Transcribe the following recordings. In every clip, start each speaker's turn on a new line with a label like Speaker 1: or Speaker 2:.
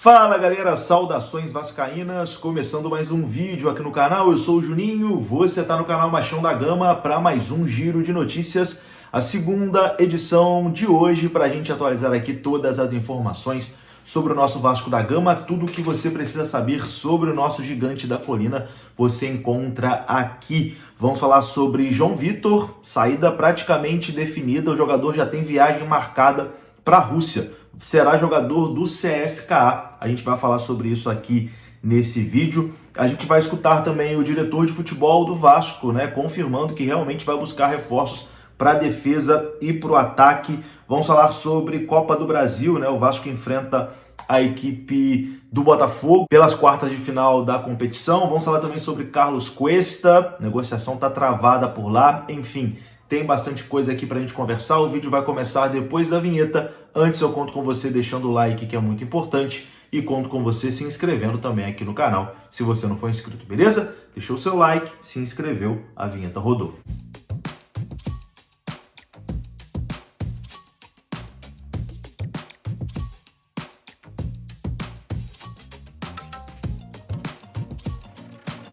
Speaker 1: Fala galera, saudações vascaínas, começando mais um vídeo aqui no canal. Eu sou o Juninho, você está no canal Machão da Gama para mais um giro de notícias, a segunda edição de hoje, para a gente atualizar aqui todas as informações sobre o nosso Vasco da Gama. Tudo o que você precisa saber sobre o nosso gigante da colina você encontra aqui. Vamos falar sobre João Vitor, saída praticamente definida, o jogador já tem viagem marcada para a Rússia. Será jogador do CSKA. A gente vai falar sobre isso aqui nesse vídeo. A gente vai escutar também o diretor de futebol do Vasco, confirmando que realmente vai buscar reforços para a defesa e para o ataque. Vamos falar sobre Copa do Brasil, O Vasco enfrenta a equipe do Botafogo pelas quartas de final da competição. Vamos falar também sobre Carlos Cuesta. A negociação está travada por lá. Enfim, tem bastante coisa aqui para a gente conversar. O vídeo vai começar depois da vinheta. Antes eu conto com você deixando o like, que é muito importante, e conto com você se inscrevendo também aqui no canal, se você não for inscrito, beleza? Deixou o seu like, se inscreveu, a vinheta rodou.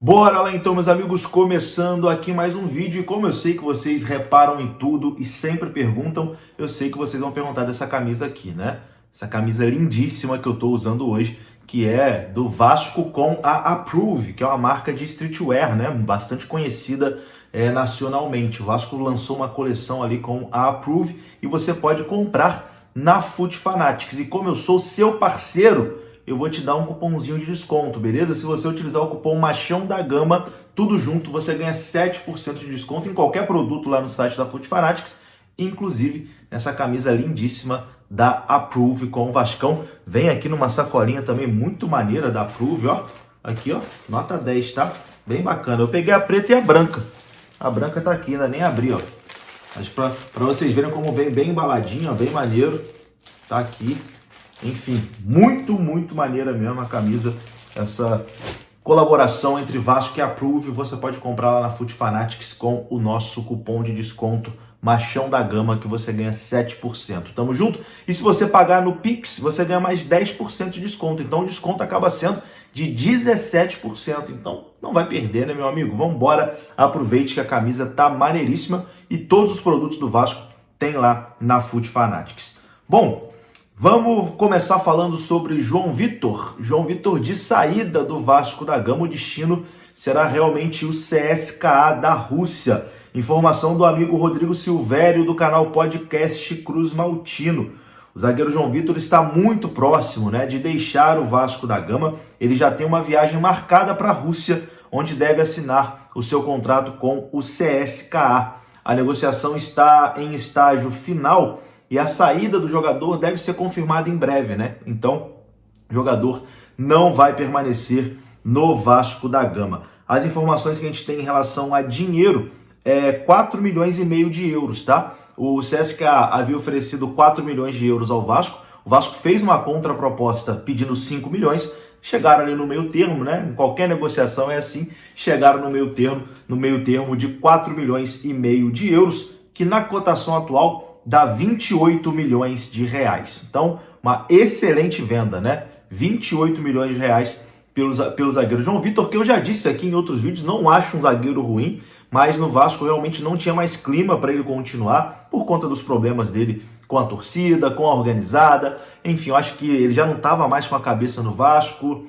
Speaker 1: Bora lá então, meus amigos, começando aqui mais um vídeo. E como eu sei que vocês reparam em tudo e sempre perguntam, eu sei que vocês vão perguntar dessa camisa aqui, Essa camisa lindíssima que eu tô usando hoje, que é do Vasco com a Approve, que é uma marca de streetwear, Bastante conhecida nacionalmente. O Vasco lançou uma coleção ali com a Approve e você pode comprar na Foot Fanatics. E como eu sou seu parceiro, eu vou te dar um cupomzinho de desconto, beleza? Se você utilizar o cupom Machão da Gama, tudo junto, você ganha 7% de desconto em qualquer produto lá no site da Foot Fanatics, inclusive nessa camisa lindíssima da Approve com o Vascão. Vem aqui numa sacolinha também muito maneira da Approve, ó. Aqui, ó, nota 10, tá? Bem bacana. Eu peguei a preta e a branca. A branca tá aqui, ainda nem abri, ó. Mas pra vocês verem como vem bem embaladinho, ó, bem maneiro. Tá aqui. Enfim, muito maneira mesmo a camisa, essa colaboração entre Vasco e Approve. Você pode comprar lá na Foot Fanatics com o nosso cupom de desconto Machão da Gama, que você ganha 7%. Tamo junto? E se você pagar no Pix, você ganha mais 10% de desconto. Então o desconto acaba sendo de 17%. Então não vai perder, meu amigo? Vamos embora, aproveite que a camisa tá maneiríssima e todos os produtos do Vasco tem lá na Foot Fanatics. Bom, vamos começar falando sobre João Vitor. João Vitor de saída do Vasco da Gama. O destino será realmente o CSKA da Rússia. Informação do amigo Rodrigo Silvério do canal Podcast Cruz Maltino. O zagueiro João Vitor está muito próximo de deixar o Vasco da Gama. Ele já tem uma viagem marcada para a Rússia, onde deve assinar o seu contrato com o CSKA. A negociação está em estágio final e a saída do jogador deve ser confirmada em breve, Então, o jogador não vai permanecer no Vasco da Gama. As informações que a gente tem em relação a dinheiro é 4,5 milhões de euros, tá? O CSKA havia oferecido 4 milhões de euros ao Vasco. O Vasco fez uma contraproposta pedindo 5 milhões. Chegaram ali no meio termo, Em qualquer negociação é assim. Chegaram no meio termo de 4,5 milhões de euros, que na cotação atual dá 28 milhões de reais. Então, uma excelente venda, 28 milhões de reais pelo zagueiro João Vitor, que eu já disse aqui em outros vídeos, não acho um zagueiro ruim, mas no Vasco realmente não tinha mais clima para ele continuar, por conta dos problemas dele com a torcida, com a organizada. Enfim, eu acho que ele já não estava mais com a cabeça no Vasco,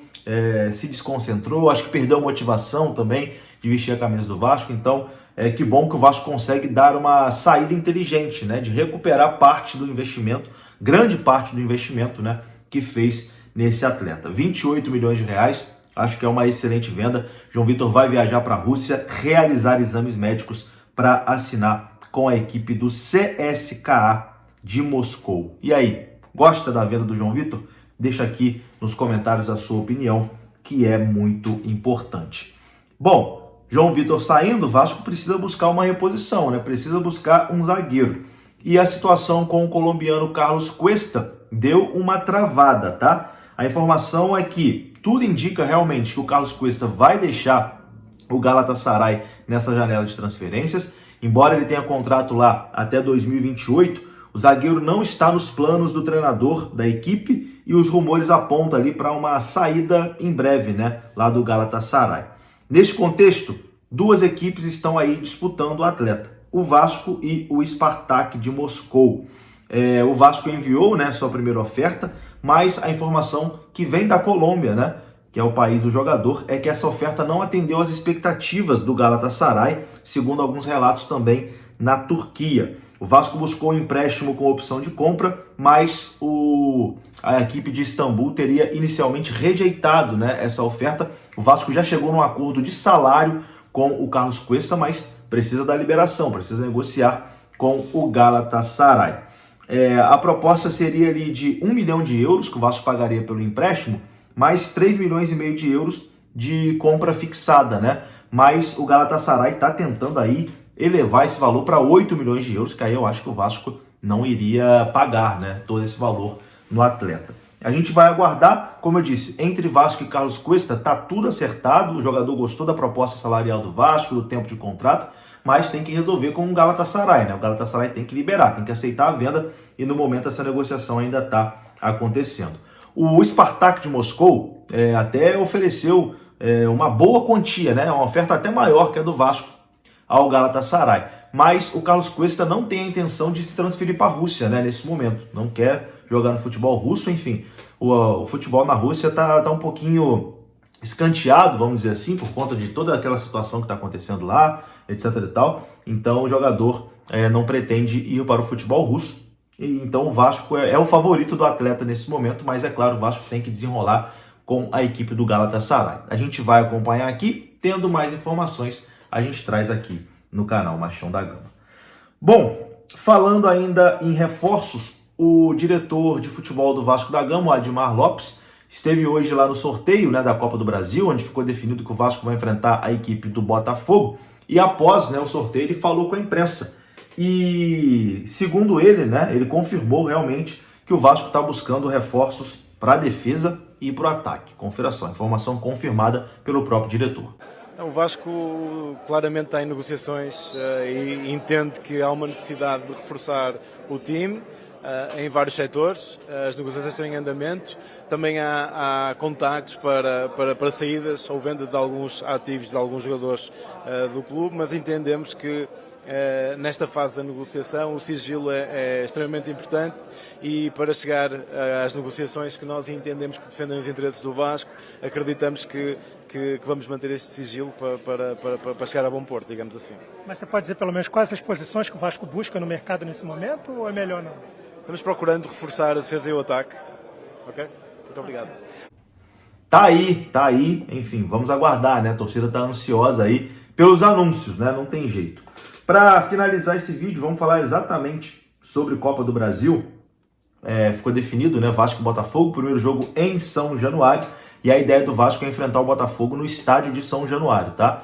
Speaker 1: se desconcentrou, acho que perdeu a motivação também de vestir a camisa do Vasco. Então, que bom que o Vasco consegue dar uma saída inteligente, de recuperar parte do investimento, grande parte do investimento, que fez nesse atleta. 28 milhões de reais, acho que é uma excelente venda. João Vitor vai viajar para a Rússia, realizar exames médicos para assinar com a equipe do CSKA de Moscou. E aí, gosta da venda do João Vitor? Deixa aqui nos comentários a sua opinião, que é muito importante. Bom, João Vitor saindo, o Vasco precisa buscar uma reposição, Precisa buscar um zagueiro. E a situação com o colombiano Carlos Cuesta deu uma travada, tá? A informação é que tudo indica realmente que o Carlos Cuesta vai deixar o Galatasaray nessa janela de transferências. Embora ele tenha contrato lá até 2028, O zagueiro não está nos planos do treinador da equipe e os rumores apontam ali para uma saída em breve, né, lá do Galatasaray. Neste contexto, duas equipes estão aí disputando o atleta, o Vasco e o Spartak de Moscou. O Vasco enviou, né, sua primeira oferta, mas a informação que vem da Colômbia, né, que é o país do jogador, é que essa oferta não atendeu às expectativas do Galatasaray, segundo alguns relatos também na Turquia. O Vasco buscou um empréstimo com opção de compra, mas a equipe de Istambul teria inicialmente rejeitado, né, essa oferta. O Vasco já chegou num acordo de salário com o Carlos Cuesta, mas precisa da liberação, precisa negociar com o Galatasaray. A proposta seria ali de 1 milhão de euros que o Vasco pagaria pelo empréstimo, mais 3 milhões e meio de euros de compra fixada, né? Mas o Galatasaray está tentando aí elevar esse valor para 8 milhões de euros, que aí eu acho que o Vasco não iria pagar, né, todo esse valor no atleta. A gente vai aguardar, como eu disse, entre Vasco e Carlos Cuesta tá tudo acertado, o jogador gostou da proposta salarial do Vasco, do tempo de contrato, mas tem que resolver com o Galatasaray, né? O Galatasaray tem que liberar, tem que aceitar a venda e no momento essa negociação ainda está acontecendo. O Spartak de Moscou até ofereceu uma boa quantia, né? Uma oferta até maior que a do Vasco ao Galatasaray, mas o Carlos Cuesta não tem a intenção de se transferir para a Rússia, né, nesse momento, não quer jogar no futebol russo, enfim, o futebol na Rússia tá um pouquinho escanteado, vamos dizer assim, por conta de toda aquela situação que está acontecendo lá, etc e tal. Então o jogador não pretende ir para o futebol russo, e então o Vasco é o favorito do atleta nesse momento, mas é claro, o Vasco tem que desenrolar com a equipe do Galatasaray. A gente vai acompanhar aqui, tendo mais informações, a gente traz aqui no canal Machão da Gama. Bom, falando ainda em reforços, o diretor de futebol do Vasco da Gama, o Admar Lopes, esteve hoje lá no sorteio, né, da Copa do Brasil, onde ficou definido que o Vasco vai enfrentar a equipe do Botafogo, e após, né, o sorteio ele falou com a imprensa. E segundo ele, né, ele confirmou realmente que o Vasco está buscando reforços para a defesa e para o ataque. Confira só, informação confirmada pelo próprio diretor.
Speaker 2: O Vasco claramente está em negociações e entende que há uma necessidade de reforçar o time em vários setores. As negociações estão em andamento. Também há contactos para saídas ou venda de alguns ativos de alguns jogadores do clube, mas entendemos que nesta fase da negociação o sigilo é extremamente importante e para chegar às negociações que nós entendemos que defendem os interesses do Vasco, acreditamos que vamos manter este sigilo para chegar a bom porto, digamos assim.
Speaker 3: Mas você pode dizer pelo menos quais as posições que o Vasco busca no mercado nesse momento ou é melhor não?
Speaker 2: Estamos procurando reforçar a defesa e o ataque. Ok? Muito obrigado.
Speaker 1: Tá aí, enfim, vamos aguardar, né? A torcida tá ansiosa aí pelos anúncios, né? Não tem jeito. Para finalizar esse vídeo, vamos falar exatamente sobre Copa do Brasil. Ficou definido, né? Vasco e Botafogo, primeiro jogo em São Januário. E a ideia do Vasco é enfrentar o Botafogo no estádio de São Januário, tá?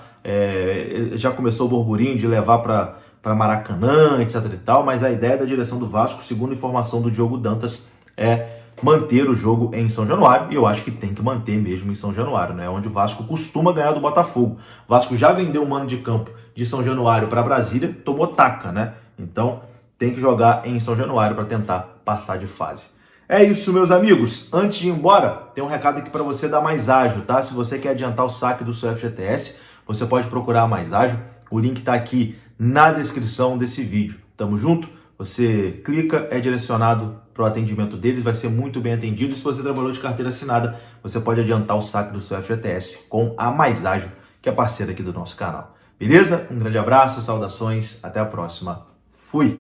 Speaker 1: Já começou o burburinho de levar para Maracanã, etc e tal, mas a ideia da direção do Vasco, segundo informação do Diogo Dantas, é manter o jogo em São Januário, e eu acho que tem que manter mesmo em São Januário, né? Onde o Vasco costuma ganhar do Botafogo. O Vasco já vendeu o mano de campo de São Januário para Brasília, tomou taca, né? Então tem que jogar em São Januário para tentar passar de fase. É isso, meus amigos. Antes de ir embora, tem um recado aqui para você da Mais Ágil, tá? Se você quer adiantar o saque do seu FGTS, você pode procurar a Mais Ágil. O link está aqui na descrição desse vídeo. Tamo junto? Você clica, é direcionado para o atendimento deles, vai ser muito bem atendido. E se você trabalhou de carteira assinada, você pode adiantar o saque do seu FGTS com a Mais Ágil, que é parceira aqui do nosso canal. Beleza? Um grande abraço, saudações, até a próxima. Fui!